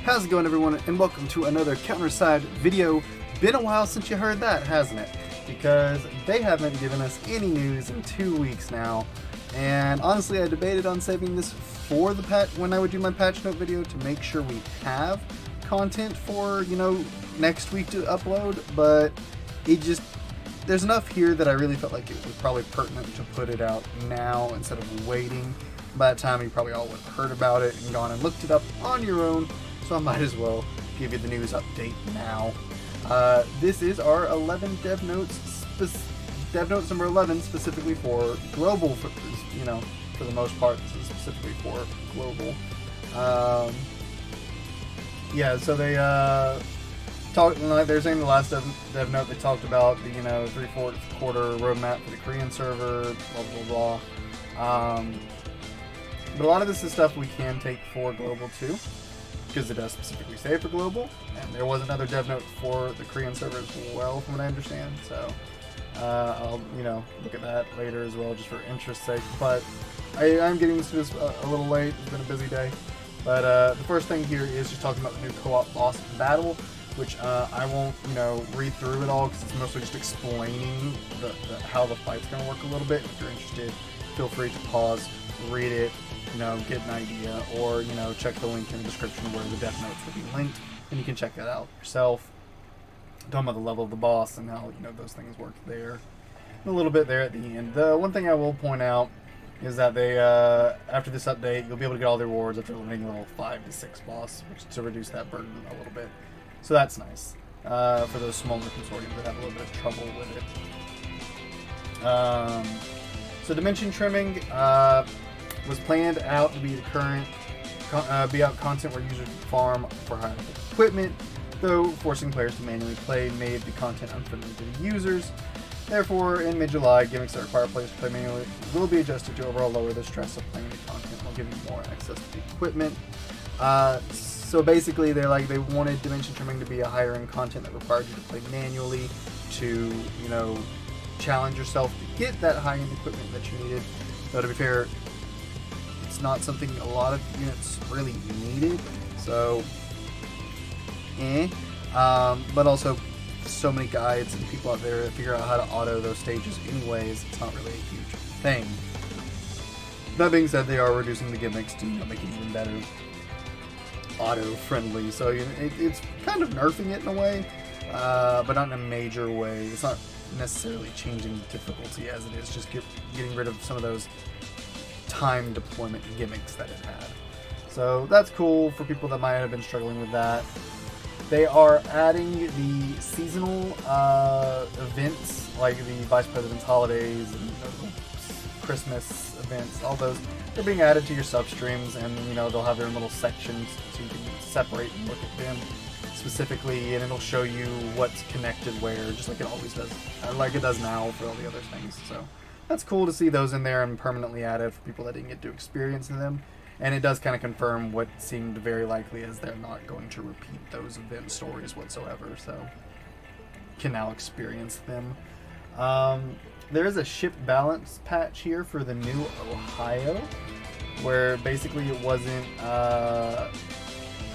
How's it going, everyone, and welcome to another Counterside video. Been a while since you heard that, hasn't it? Because they haven't given us any news in 2 weeks now, and honestly I debated on saving this for the patch when I would do my patch note video to make sure we have content for, you know, next week to upload, but it just, there's enough here that I really felt like it was probably pertinent to put it out now instead of waiting. By that time you probably all would have heard about it and gone and looked it up on your own, so I might as well give you the news update now. This is our 11 dev notes, dev notes number 11 specifically for global, you know, for the most part this is specifically for global. Yeah, so they talked, like they were saying the last dev note, they talked about the, you know, 3/4 quarter roadmap for the Korean server, blah blah blah. But a lot of this is stuff we can take for global too, because it does specifically say for global, and there was another dev note for the Korean server as well, from what I understand. So I'll, you know, look at that later as well, just for interest's sake. But I'm getting to this a little late. It's been a busy day. But the first thing here is just talking about the new co-op boss battle, which I won't, you know, read through it all because it's mostly just explaining how the fight's going to work a little bit. If you're interested, feel free to pause, read it, you know, get an idea, or, you know, check the link in the description where the death notes will be linked, and you can check that out yourself. Talking about the level of the boss and how, you know, those things work there. And a little bit there at the end. The one thing I will point out is that they, after this update, you'll be able to get all the rewards after eliminating level 5 to 6 boss, which to reduce that burden a little bit. So that's nice for those smaller consortiums that have a little bit of trouble with it. So dimension trimming was planned out to be the current content where users farm for higher level equipment, though forcing players to manually play made the content unfriendly to the users. Therefore, in mid-July, gimmicks that require players to play manually will be adjusted to overall lower the stress of playing the content while giving more access to the equipment. So basically, they wanted dimension trimming to be a higher end content that required you to play manually to, you know, challenge yourself to get that high end equipment that you needed. Though to be fair, it's not something a lot of units really needed, so but also so many guides and people out there that figure out how to auto those stages anyways, it's not really a huge thing. That being said, they are reducing the gimmicks to, you know, make it even better auto friendly, so, you know, it's kind of nerfing it in a way, but not in a major way. It's not necessarily changing the difficulty as it is just getting rid of some of those time deployment gimmicks that it had. So that's cool for people that might have been struggling with that. They are adding the seasonal events, like the Vice President's holidays and, you know, Christmas events, all those. They're being added to your sub-streams, and, you know, they'll have their little sections so you can separate and look at them specifically, and it'll show you what's connected where, just like it always does, like it does now for all the other things. So that's cool to see those in there and permanently added for people that didn't get to experience them. And it does kind of confirm what seemed very likely, as they're not going to repeat those event stories whatsoever, so you can now experience them. There is a ship balance patch here for the new Ohio, where basically it wasn't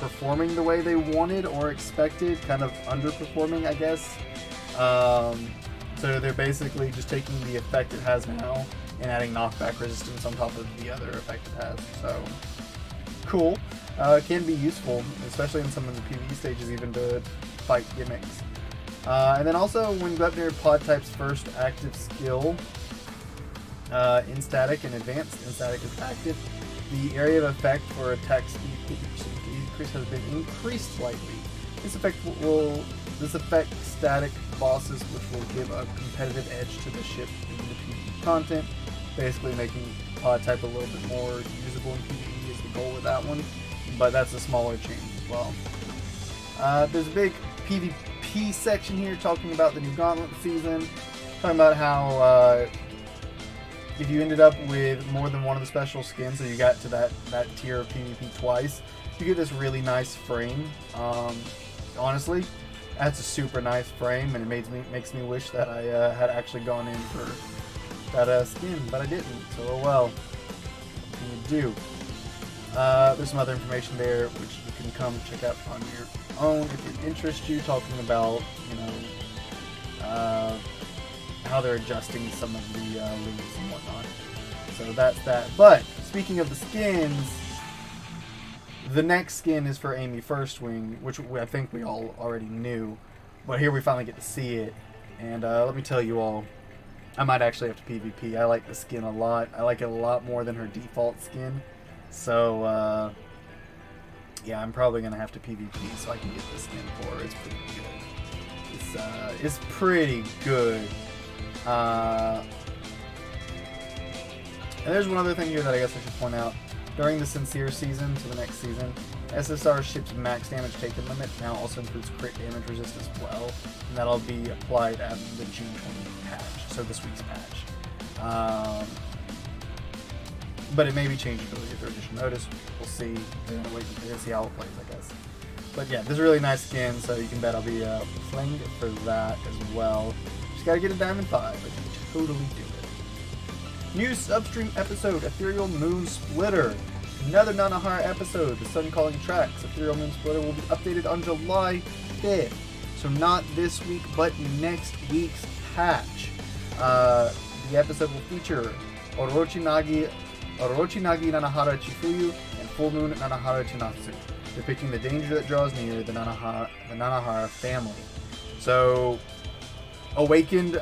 performing the way they wanted or expected, kind of underperforming, I guess. So they're basically just taking the effect it has now and adding knockback resistance on top of the other effect it has. So cool. Can be useful, especially in some of the PvE stages, even to fight gimmicks. And then also, when you go up near pod type's first active skill, in static and advanced, in static is active, the area of effect for attack speed increase has been increased slightly. This affects static bosses, which will give a competitive edge to the ship in the PvE content, basically making pod type a little bit more usable in PvE is the goal with that one, but that's a smaller change as well. There's a big PvP section here talking about the new Gauntlet season, talking about how if you ended up with more than one of the special skins, so you got to that tier of PvP twice, you get this really nice frame. Honestly, that's a super nice frame, and it makes me wish that I had actually gone in for that skin, but I didn't, so oh well. What can you do? There's some other information there which you can come check out on your own if it interests you, talking about, you know, how they're adjusting some of the leaves and whatnot. So that's that. But speaking of the skins, the next skin is for Amy Firstwing, which I think we all already knew, but here we finally get to see it. And let me tell you all, I might actually have to PvP. I like the skin a lot. I like it a lot more than her default skin. So yeah, I'm probably gonna have to PvP so I can get this skin for her. It's pretty good. It's pretty good. And there's one other thing here that I guess I should point out. During the Sincere season, so the next season, SSR ship's max damage taken limit now also includes crit damage resist as well, and that'll be applied at the June 20th patch, so this week's patch. But it may be changed until we get their additional notice. We'll see. We're gonna wait and see how it plays, I guess. But yeah, this is a really nice skin, so you can bet I'll be playing for that as well. Just gotta get a Diamond 5. I can totally do it. New substream episode, Ethereal Moon Splitter. Another Nanahara episode, the Sun Calling Tracks. Ethereal Moon Splitter will be updated on July 5th. So not this week, but next week's patch. The episode will feature Orochi Nagi Nanahara Chifuyu and Full Moon Nanahara Chinatsu, depicting the danger that draws near the Nanahara family. So, awakened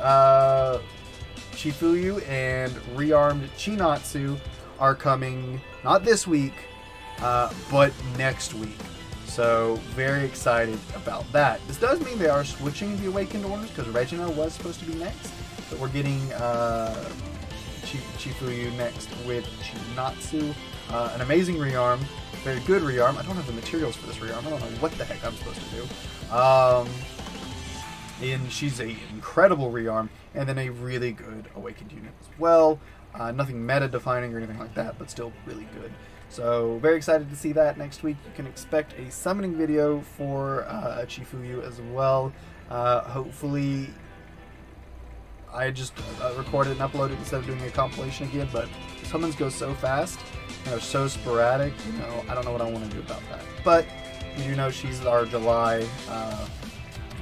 Chifuyu and rearmed Chinatsu are coming not this week, but next week. So, very excited about that. This does mean they are switching the awakened orders, because Regina was supposed to be next, but we're getting Chifuyu next with Chinatsu. An amazing rearm, very good rearm. I don't have the materials for this rearm. I don't know what the heck I'm supposed to do. And she's an incredible rearm, and then a really good awakened unit as well. Nothing meta defining or anything like that, but still really good. So very excited to see that next week. You can expect a summoning video for Chifuyu as well. Hopefully, I just recorded and uploaded instead of doing a compilation again, but summons go so fast and they're so sporadic, you know, I don't know what I want to do about that. But we do know she's our July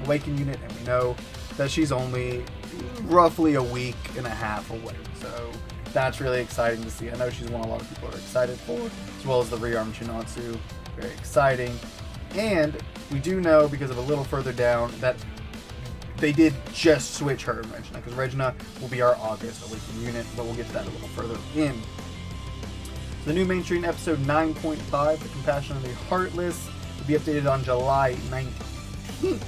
Awaken unit, and we know that she's only roughly a week and a half away. So that's really exciting to see. I know she's one a lot of people are excited for, as well as the rearm Chinatsu. Very exciting. And we do know, because of a little further down, that they did just switch her and Regina, because Regina will be our August Awakened unit, but we'll get to that a little further in. The new mainstream episode 9.5, The Compassion of the Heartless, will be updated on July 19th.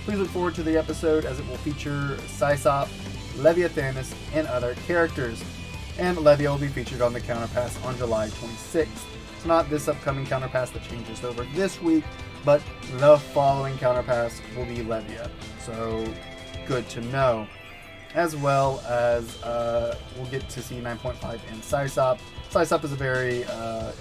Please look forward to the episode, as it will feature Sysop, Leviathanus, and other characters. And Levia will be featured on the Counterpass on July 26th. It's not this upcoming Counterpass that changes over this week, but the following Counterpass will be Levia. So, good to know. As well as, we'll get to see 9.5 and Sysop. Sysop is a very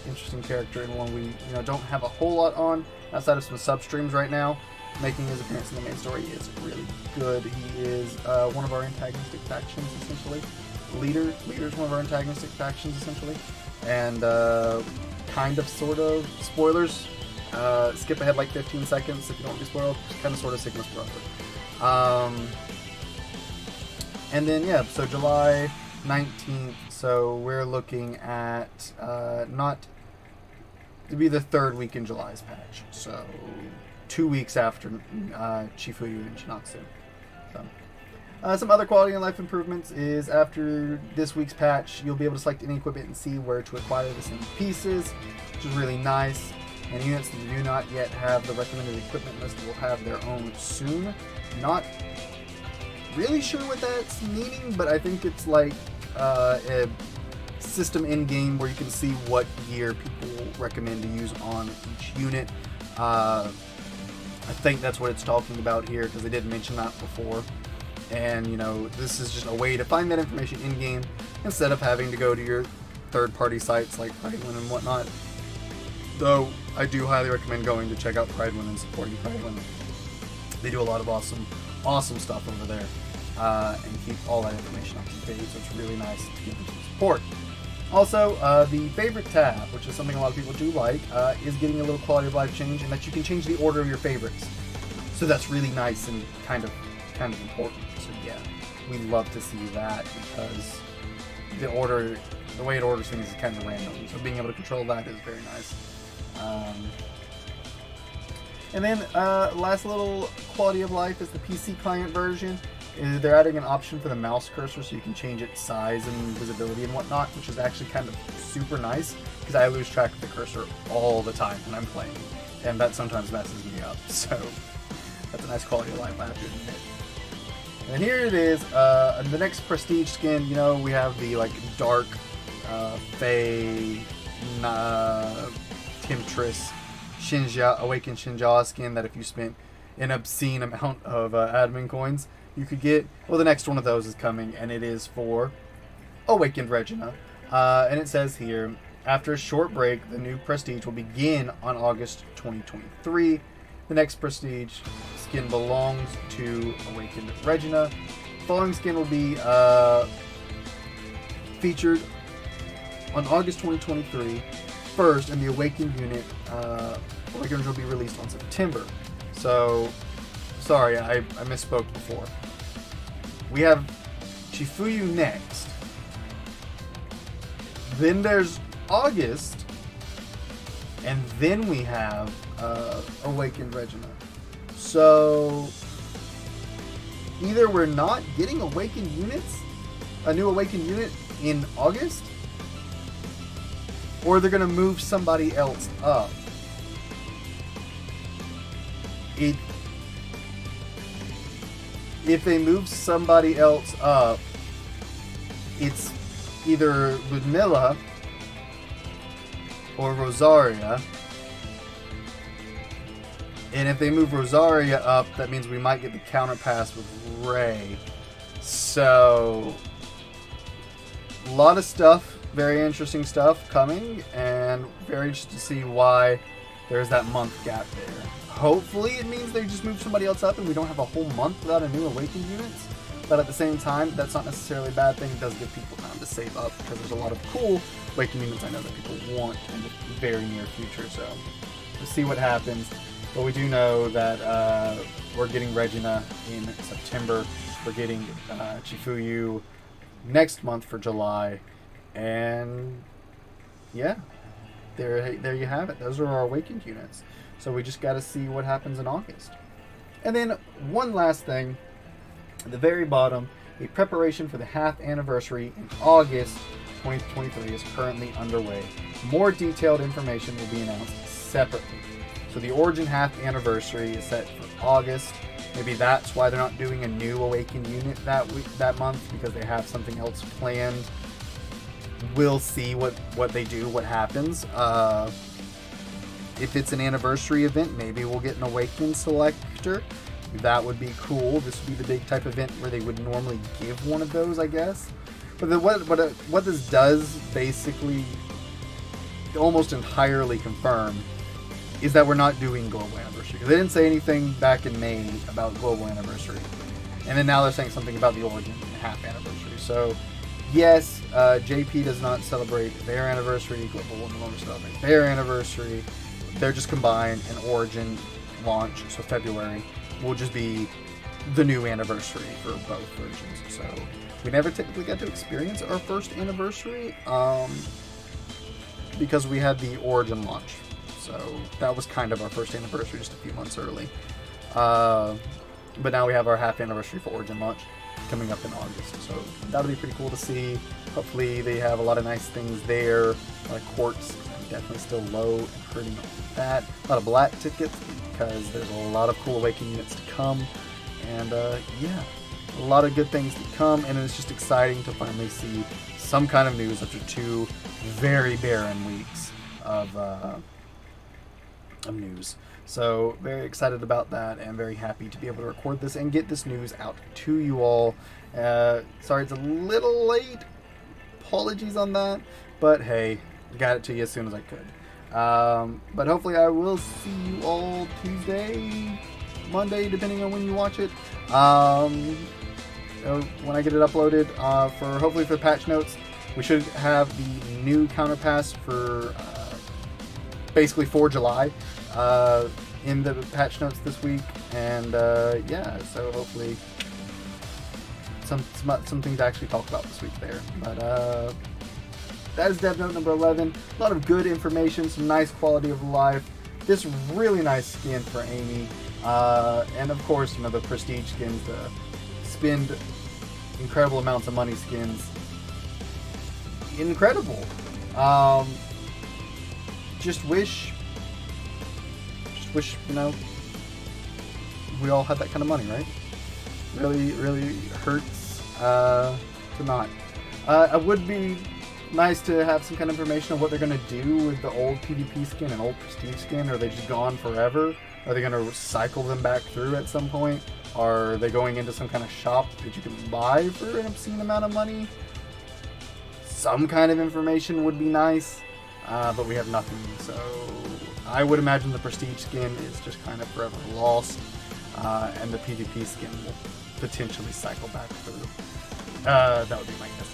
interesting character, and one we don't have a whole lot on, outside of some sub-streams right now. Making his appearance in the main story is really good. He is one of our antagonistic factions, essentially. Leader's one of our antagonistic factions, essentially. And kind of, sort of, spoilers. Skip ahead like 15 seconds if you don't want to be spoiled. Kind of, sort of, Sigma's brother. And then, yeah, so July 19th, so we're looking at not to be the third week in July's patch. So 2 weeks after Chifuyu and Chinatsu. So, some other quality of life improvements is after this week's patch, you'll be able to select any equipment and see where to acquire the same pieces, which is really nice. And units that do not yet have the recommended equipment list will have their own soon. Not really sure what that's meaning, but I think it's like a system in-game where you can see what gear people recommend to use on each unit. I think that's what it's talking about here, because they did mention that before. And, this is just a way to find that information in-game instead of having to go to your third-party sites like Pridewind and whatnot. Though, I do highly recommend going to check out Pridewind and supporting Pridewind. They do a lot of awesome stuff over there, and keep all that information up to date, so it's really nice to give them some support. Also, the favorite tab, which is something a lot of people do like, is getting a little quality of life change, and that you can change the order of your favorites. So that's really nice and kind of important. So yeah, we love to see that, because the way it orders things is kind of random. So being able to control that is very nice. And then last little quality of life is the PC client version. They're adding an option for the mouse cursor so you can change its size and visibility and whatnot, which is actually kind of super nice, because I lose track of the cursor all the time when I'm playing, and that sometimes messes me up. So that's a nice quality of life, I have to admit. And here it is, the next prestige skin. You know, we have the like dark Fae Temptress Awakened Shinja skin that if you spent an obscene amount of admin coins, you could get. Well, the next one of those is coming, and it is for Awakened Regina. And it says here, after a short break, the new prestige will begin on August 2023. The next prestige skin belongs to Awakened Regina. The following skin will be featured on August 2023 first, and the Awakened unit Awakened will be released on September. So, sorry, I misspoke before. We have Chifuyu next. Then there's August, and then we have Awakened Regina. So either we're not getting Awakened units, a new Awakened unit in August, or they're gonna move somebody else up. If they move somebody else up, it's either Ludmilla or Rosaria. And if they move Rosaria up, that means we might get the counter pass with Ray. So, a lot of stuff, very interesting stuff coming, and very interested to see why there's that month gap there. Hopefully it means they just move somebody else up and we don't have a whole month without a new Awakened units. But at the same time, that's not necessarily a bad thing. It does give people time to save up, because there's a lot of cool Awakened units I know that people want in the very near future. So we'll see what happens. But we do know that we're getting Regina in September. We're getting Chifuyu next month for July. And yeah, there you have it. Those are our Awakened units. So we just got to see what happens in August. And then one last thing. At the very bottom, a preparation for the half anniversary in August 2023 is currently underway. More detailed information will be announced separately. So the Origin half anniversary is set for August. Maybe that's why they're not doing a new Awakened unit that month, because they have something else planned. We'll see what they do, what happens. If it's an anniversary event, maybe we'll get an Awakened selector. That would be cool. This would be the big type event where they would normally give one of those, I guess. But what this does basically almost entirely confirm is that we're not doing Global Anniversary. They didn't say anything back in May about Global Anniversary. And then now they're saying something about the Origin half anniversary. So, yes, JP does not celebrate their anniversary. Global will no longer celebrate their anniversary. They're just combined, an Origin launch, so February, will just be the new anniversary for both versions. So we never typically got to experience our first anniversary because we had the Origin launch. So that was kind of our first anniversary, just a few months early. But now we have our half anniversary for Origin launch coming up in August. So that'll be pretty cool to see. Hopefully they have a lot of nice things there. A lot of quartz, definitely still low and hurting on that. A lot of black tickets, because there's a lot of cool Awakened units to come. And yeah, a lot of good things to come, and it's just exciting to finally see some kind of news after 2 very barren weeks of news. So very excited about that, and very happy to be able to record this and get this news out to you all. Sorry it's a little late, apologies on that, but hey, got it to you as soon as I could. But hopefully I will see you all Tuesday, Monday, depending on when you watch it. When I get it uploaded, hopefully for patch notes. We should have the new counter pass for basically for July in the patch notes this week, and yeah, so hopefully something to actually talk about this week there. But that is dev note number 11. A lot of good information, some nice quality of life. This really nice skin for Amy, and of course, you know, the prestige skins, the spend incredible amounts of money skins. Incredible. Just wish, you know, we all had that kind of money, right? Really hurts to not. It would be nice to have some kind of information on what they're going to do with the old PvP skin and old prestige skin. Are they just gone forever? Are they going to cycle them back through at some point? Are they going into some kind of shop that you can buy for an obscene amount of money? Some kind of information would be nice, but we have nothing. So I would imagine the prestige skin is just kind of forever lost, and the PvP skin will potentially cycle back through. That would be my guess.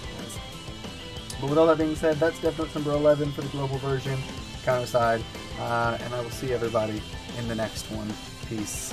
But with all that being said, that's dev note number 11 for the global version, Counterside, and I will see everybody in the next one. Peace.